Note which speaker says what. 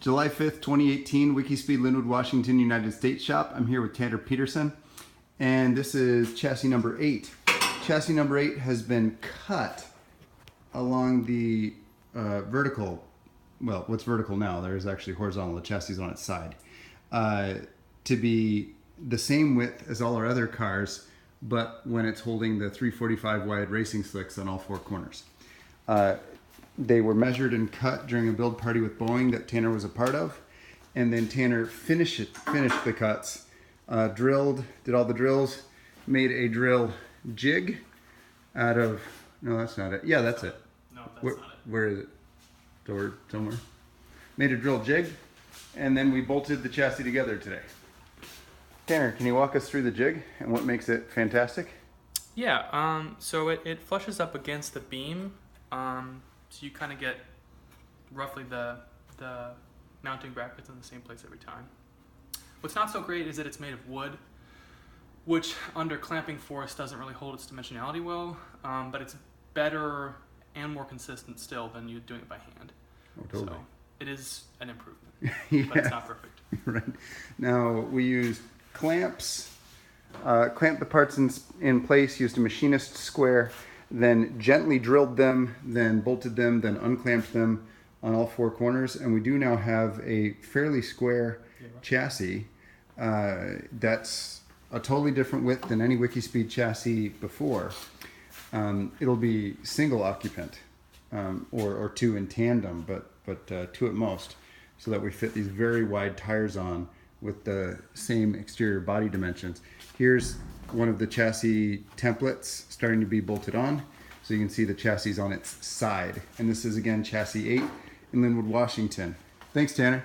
Speaker 1: July 5th, 2018, Wikispeed, Lynnwood, Washington, United States shop. I'm here with Tanner Peterson, and this is chassis number 8. Chassis number 8 has been cut along the vertical, well, what's vertical now? There is actually horizontal, the chassis is on its side, to be the same width as all our other cars, but when it's holding the 345 wide racing slicks on all 4 corners. They were measured and cut during a build party with Boeing that Tanner was a part of, and then Tanner finished the cuts, drilled, did all the drills, made a drill jig out of, no, that's not it. Yeah, that's it.
Speaker 2: No, that's not it.
Speaker 1: Where is it? Door somewhere. Made a drill jig, and then we bolted the chassis together today. Tanner, can you walk us through the jig and what makes it fantastic?
Speaker 2: Yeah, so it flushes up against the beam, so you kind of get roughly the mounting brackets in the same place every time. What's not so great is that it's made of wood, which under clamping force doesn't really hold its dimensionality well, but it's better and more consistent still than you doing it by hand.
Speaker 1: Oh, totally.
Speaker 2: So it is an improvement,
Speaker 1: Yeah.
Speaker 2: but it's not perfect.
Speaker 1: Right. Now we used clamps, clamped the parts in place, used a machinist square, then gently drilled them, then bolted them, then unclamped them on all 4 corners, and we do now have a fairly square chassis that's a totally different width than any Wikispeed chassis before. It'll be single occupant, or 2 in tandem, but 2 at most, so that we fit these very wide tires on with the same exterior body dimensions. Here's one of the chassis templates starting to be bolted on, so you can see the chassis on its side. And this is again chassis 8 in Lynnwood, Washington. Thanks, Tanner.